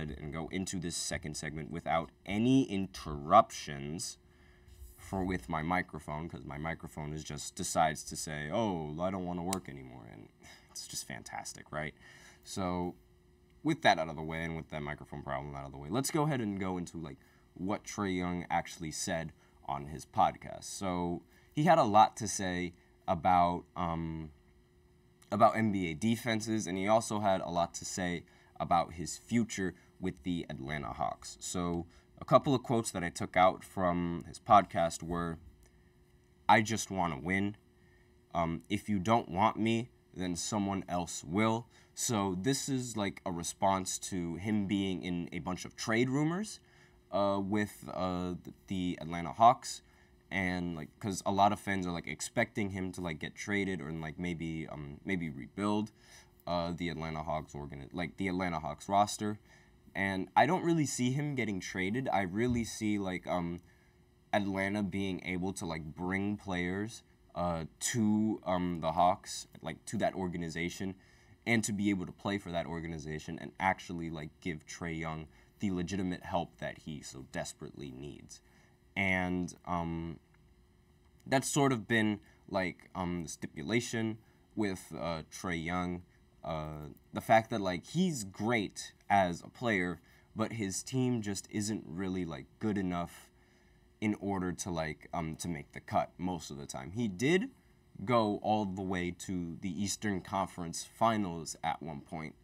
ahead and go into this second segment without any interruptions with my microphone, because my microphone just decides to say, oh, I don't want to work anymore, and it's just fantastic, right? So with that out of the way, and with that microphone problem out of the way, let's go ahead and go into like what Trae Young actually said on his podcast. So he had a lot to say about NBA defenses, and he also had a lot to say about his future with the Atlanta Hawks. So a couple of quotes that I took out from his podcast were, "I just want to win. If you don't want me, then someone else will." So this is like a response to him being in a bunch of trade rumors with the Atlanta Hawks, and like because a lot of fans are like expecting him to like get traded or like maybe rebuild the Atlanta Hawks the Atlanta Hawks roster. And I don't really see him getting traded. I really see like Atlanta being able to like bring players to the Hawks, like to that organization, and to be able to play for that organization and actually like give Trae Young the legitimate help that he so desperately needs. And that's sort of been like the stipulation with Trae Young. The fact that like he's great as a player, but his team just isn't really like good enough in order to like to make the cut most of the time. He did go all the way to the Eastern Conference Finals at one point,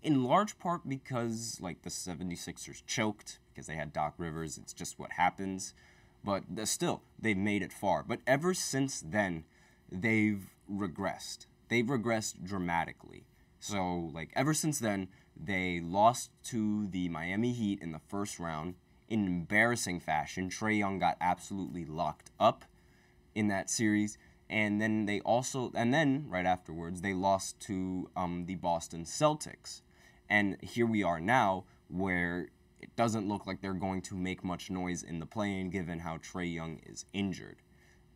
in large part because like the 76ers choked because they had Doc Rivers. It's just what happens. But still, they've made it far. But ever since then, they've regressed. They've regressed dramatically. So, like, ever since then, they lost to the Miami Heat in the first round in embarrassing fashion. Trae Young got absolutely locked up in that series. And then right afterwards, they lost to the Boston Celtics. And here we are now, where it doesn't look like they're going to make much noise in the play-in, given how Trae Young is injured.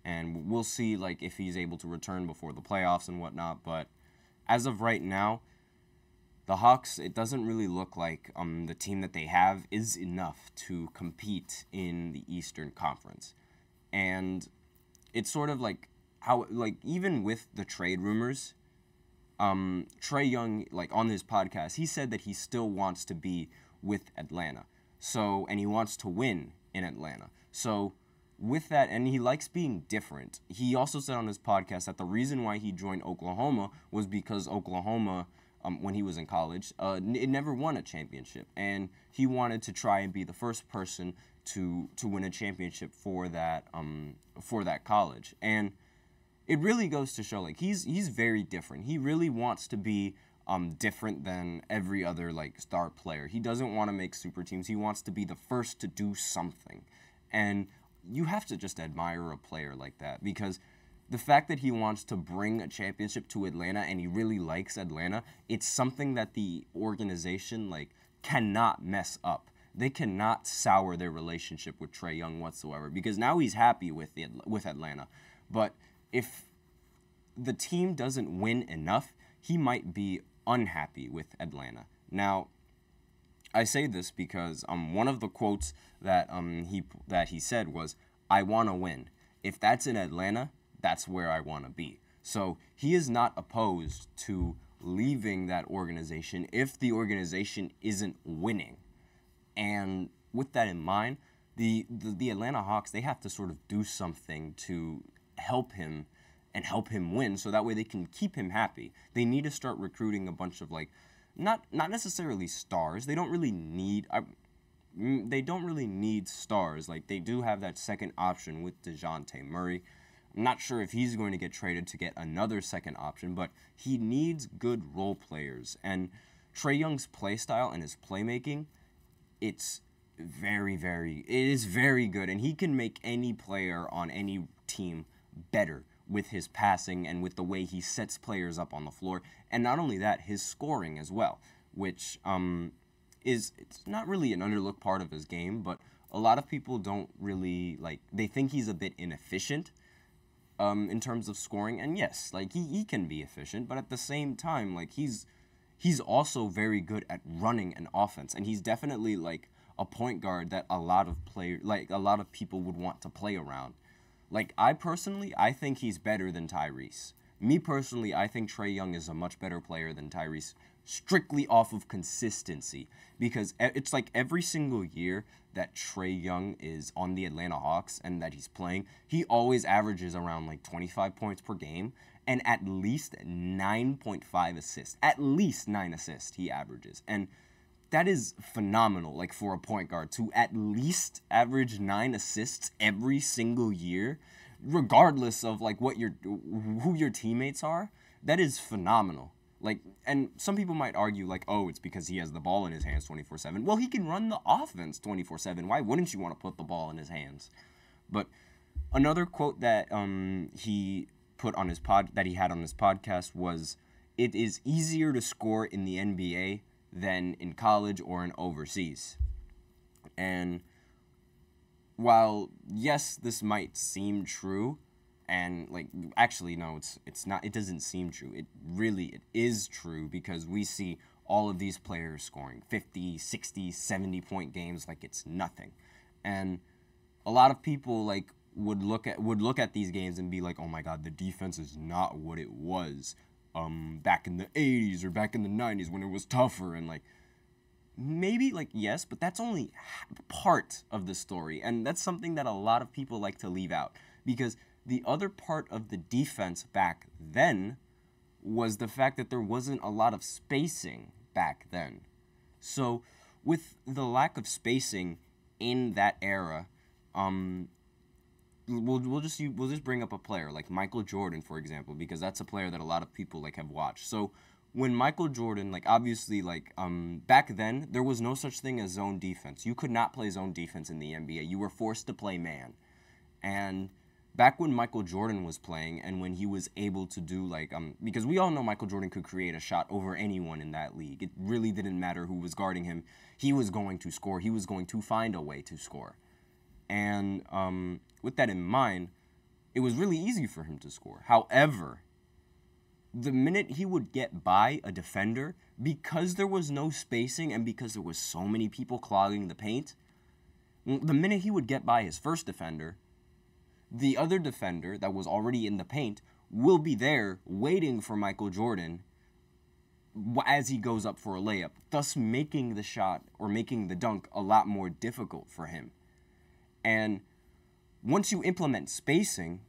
And we'll see, like, if he's able to return before the playoffs and whatnot. But as of right now, the Hawks, it doesn't really look like the team that they have is enough to compete in the Eastern Conference. And it's sort of like how, like, even with the trade rumors, Trae Young, like, on his podcast, he said that he still wants to be with Atlanta. So, and he wants to win in Atlanta. So, with that, and he likes being different. He also said on his podcast that the reason why he joined Oklahoma was because Oklahoma, when he was in college, it never won a championship, and he wanted to try and be the first person to win a championship for that college. And it really goes to show, like, he's very different. He really wants to be different than every other like star player. He doesn't want to make super teams. He wants to be the first to do something, and you have to just admire a player like that, because the fact that he wants to bring a championship to Atlanta and he really likes Atlanta, it's something that the organization like cannot mess up. They cannot sour their relationship with Trae Young whatsoever, because now he's happy with Atlanta. But if the team doesn't win enough, he might be unhappy with Atlanta. Now, I say this because one of the quotes that he said was, "I want to win. If that's in Atlanta, that's where I want to be." So he is not opposed to leaving that organization if the organization isn't winning. And with that in mind, the Atlanta Hawks, they have to sort of do something to help him and help him win, so that way they can keep him happy. They need to start recruiting a bunch of like not necessarily stars. They don't really need stars. Like, they do have that second option with DeJounte Murray. I'm not sure if he's going to get traded to get another second option, but he needs good role players. And Trae Young's play style and his playmaking, it is very good, and he can make any player on any team better with his passing and with the way he sets players up on the floor. And not only that, his scoring as well, which it's not really an underlooked part of his game, but a lot of people don't really, like, they think he's a bit inefficient in terms of scoring. And yes, like, he can be efficient, but at the same time, like, he's he's also very good at running an offense, and he's definitely like a point guard that a lot of people would want to play around. Like, I think he's better than Tyrese. Me personally, I think Trae Young is a much better player than Tyrese, strictly off of consistency, because it's like every single year that Trae Young is on the Atlanta Hawks and that he's playing, he always averages around like 25 points per game and at least 9.5 assists. At least 9 assists he averages. And that is phenomenal, like, for a point guard to at least average 9 assists every single year, regardless of like who your teammates are. That is phenomenal. Like, and some people might argue like, oh, it's because he has the ball in his hands 24/7. Well, he can run the offense 24/7. Why wouldn't you want to put the ball in his hands? But another quote that he put on his had on his podcast was, "It is easier to score in the NBA than in college or in overseas." And while, yes, this might seem true, and like, actually, no, it's not, it doesn't seem true. It is true, because we see all of these players scoring 50, 60, 70-point games like it's nothing. And a lot of people like would look at these games and be like, "Oh my God, the defense is not what it was back in the 80s or back in the 90s when it was tougher." And like, maybe, like, yes, but that's only part of the story, and that's something that a lot of people like to leave out, because the other part of the defense back then was the fact that there wasn't a lot of spacing back then. So with the lack of spacing in that era, we'll just bring up a player like Michael Jordan, for example, because that's a player that a lot of people like have watched. So when Michael Jordan, like, obviously, like, back then there was no such thing as zone defense. You could not play zone defense in the NBA. You were forced to play man. And back when Michael Jordan was playing, and when he was able to do, like, because we all know Michael Jordan could create a shot over anyone in that league. It really didn't matter who was guarding him. He was going to score. He was going to find a way to score. And with that in mind, it was really easy for him to score. However, the minute he would get by a defender, because there was no spacing and because there was so many people clogging the paint, the minute he would get by his first defender, the other defender that was already in the paint will be there waiting for Michael Jordan as he goes up for a layup, thus making the shot or making the dunk a lot more difficult for him. And once you implement spacing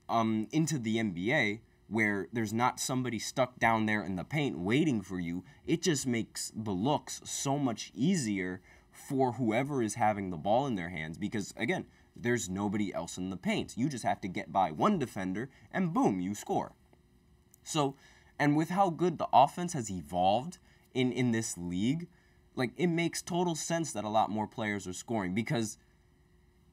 into the NBA, where there's not somebody stuck down there in the paint waiting for you, it just makes the looks so much easier for whoever is having the ball in their hands, because, again, there's nobody else in the paint. You just have to get by one defender, and boom, you score. So, and with how good the offense has evolved in this league, like, it makes total sense that a lot more players are scoring, because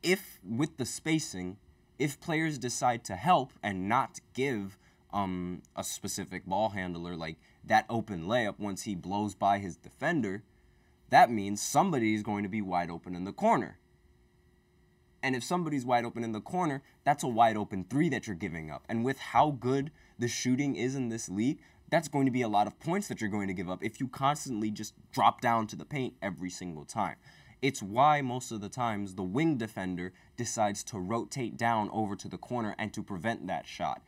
if, with the spacing, if players decide to help and not give a specific ball handler like that open layup once he blows by his defender, that means somebody is going to be wide open in the corner. And if somebody's wide open in the corner, that's a wide open three that you're giving up. And with how good the shooting is in this league, that's going to be a lot of points that you're going to give up if you constantly just drop down to the paint every single time. It's why most of the times the wing defender decides to rotate down over to the corner and to prevent that shot.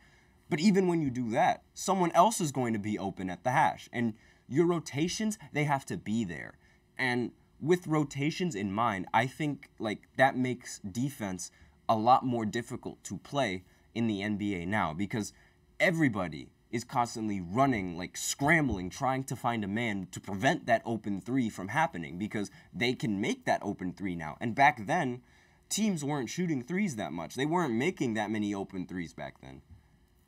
But even when you do that, someone else is going to be open at the hash. And your rotations, they have to be there. And with rotations in mind, I think like that makes defense a lot more difficult to play in the NBA now, because everybody is constantly running, like scrambling, trying to find a man to prevent that open three from happening, because they can make that open three now. And back then, teams weren't shooting threes that much. They weren't making that many open threes back then.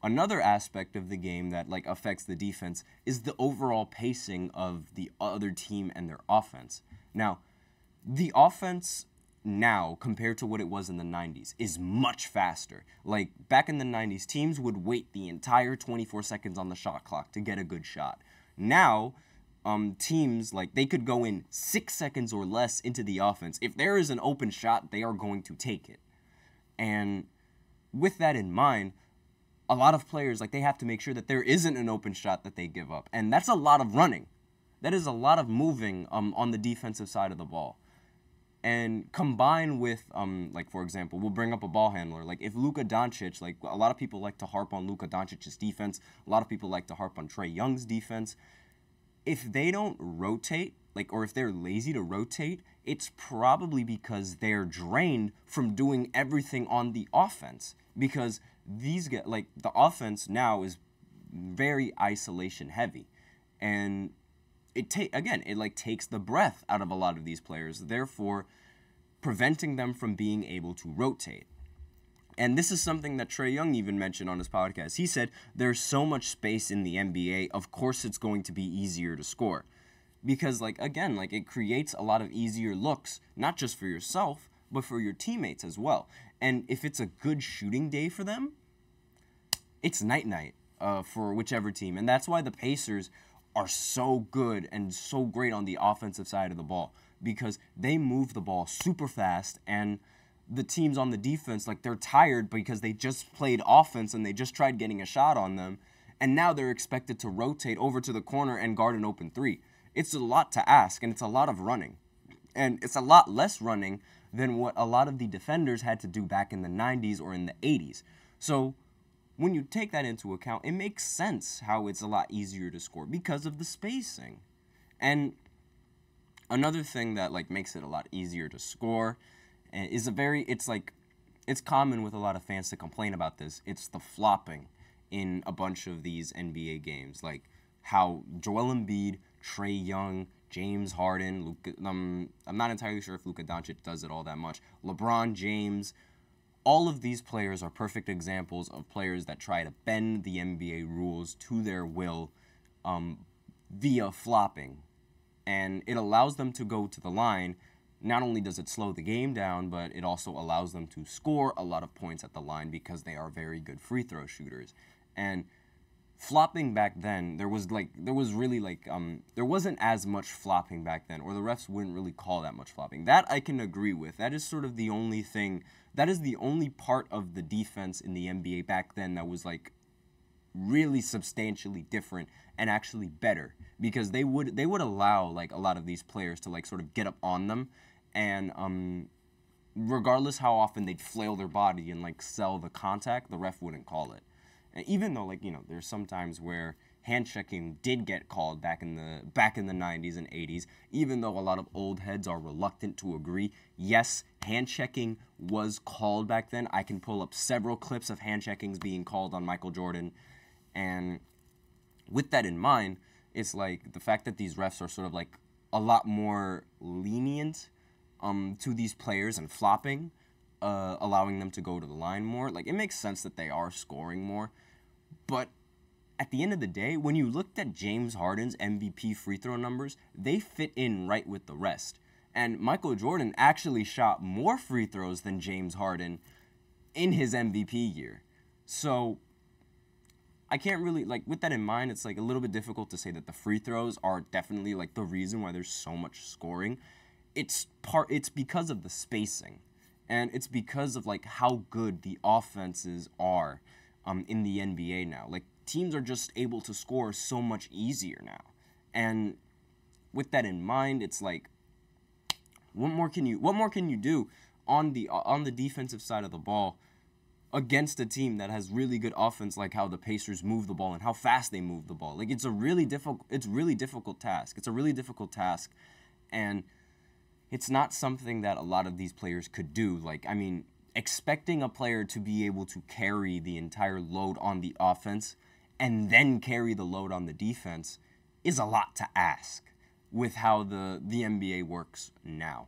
Another aspect of the game that like affects the defense is the overall pacing of the other team and their offense. Now, the offense now, compared to what it was in the 90s, is much faster. Like, back in the 90s, teams would wait the entire 24 seconds on the shot clock to get a good shot. Now, teams, like, they could go in 6 seconds or less into the offense. If there is an open shot, they are going to take it. And with that in mind, a lot of players, like, they have to make sure that there isn't an open shot that they give up. And that's a lot of running. That is a lot of moving on the defensive side of the ball. And combined with, like, for example, we'll bring up a ball handler. Like, if Luka Doncic, like, a lot of people like to harp on Luka Doncic's defense. A lot of people like to harp on Trae Young's defense. If they don't rotate, like, or if they're lazy to rotate, it's probably because they're drained from doing everything on the offense. Because these get, like, the offense now is very isolation heavy. And it takes the breath out of a lot of these players, therefore preventing them from being able to rotate. And this is something that Trae Young even mentioned on his podcast. He said, there's so much space in the NBA, of course it's going to be easier to score. Because, like, again, like, it creates a lot of easier looks, not just for yourself, but for your teammates as well. And if it's a good shooting day for them, it's night-night for whichever team. And that's why the Pacers are so good and so great on the offensive side of the ball, because they move the ball super fast, and the teams on the defense, like, they're tired because they just played offense and they just tried getting a shot on them, and now they're expected to rotate over to the corner and guard an open three. It's a lot to ask, and it's a lot of running. And it's a lot less running than what a lot of the defenders had to do back in the 90s or in the 80s. So when you take that into account, it makes sense how it's a lot easier to score because of the spacing. And another thing that, like, makes it a lot easier to score is it's common with a lot of fans to complain about this. It's the flopping in a bunch of these NBA games, like how Joel Embiid, Trae Young, James Harden, Luka, I'm not entirely sure if Luka Doncic does it all that much, LeBron James. All of these players are perfect examples of players that try to bend the NBA rules to their will via flopping. And it allows them to go to the line. Not only does it slow the game down, but it also allows them to score a lot of points at the line because they are very good free throw shooters. And flopping back then, there wasn't as much flopping back then, or the refs wouldn't really call that much flopping. That I can agree with. That is sort of the only thing, that is the only part of the defense in the NBA back then that was, like, really substantially different and actually better, because they would allow, like, a lot of these players to, like, sort of get up on them, and regardless how often they'd flail their body and, like, sell the contact, the ref wouldn't call it. And even though, like, you know, there's some times where hand checking did get called back in the 90s and 80s, even though a lot of old heads are reluctant to agree. Yes, hand checking was called back then. I can pull up several clips of hand checkings being called on Michael Jordan. And with that in mind, it's like the fact that these refs are sort of, like, a lot more lenient to these players and flopping, allowing them to go to the line more. Like, it makes sense that they are scoring more. But at the end of the day, when you looked at James Harden's MVP free throw numbers, they fit in right with the rest. And Michael Jordan actually shot more free throws than James Harden in his MVP year. So I can't really, like, with that in mind, it's, like, a little bit difficult to say that the free throws are definitely, like, the reason why there's so much scoring. It's because of the spacing. And it's because of, like, how good the offenses are in the NBA now. Like, teams are just able to score so much easier now. And with that in mind, it's like, what more can you do on the defensive side of the ball against a team that has really good offense, like how the Pacers move the ball and how fast they move the ball? Like, it's a really difficult task. It's a really difficult task, and it's not something that a lot of these players could do. Like, I mean, expecting a player to be able to carry the entire load on the offense and then carry the load on the defense is a lot to ask with how the NBA works now.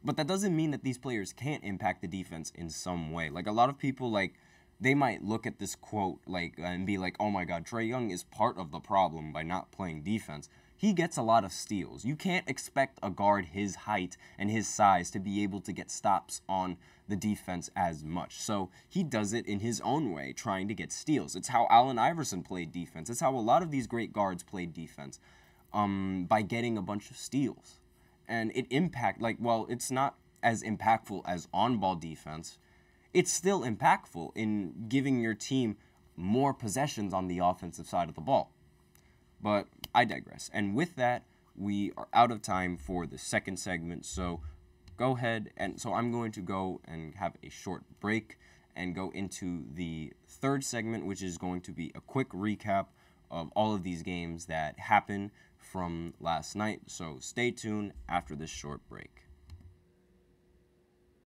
But that doesn't mean that these players can't impact the defense in some way. Like, a lot of people, like, they might look at this quote, like, and be like, oh my God, Trae Young is part of the problem by not playing defense. He gets a lot of steals. You can't expect a guard his height and his size to be able to get stops on the defense as much. So he does it in his own way, trying to get steals. It's how Allen Iverson played defense. It's how a lot of these great guards played defense, by getting a bunch of steals. And it's not as impactful as on-ball defense. It's still impactful in giving your team more possessions on the offensive side of the ball. But I digress. And with that, we are out of time for the second segment. So go ahead. And so I'm going to go and have a short break and go into the third segment, which is going to be a quick recap of all of these games that happened from last night. So stay tuned after this short break.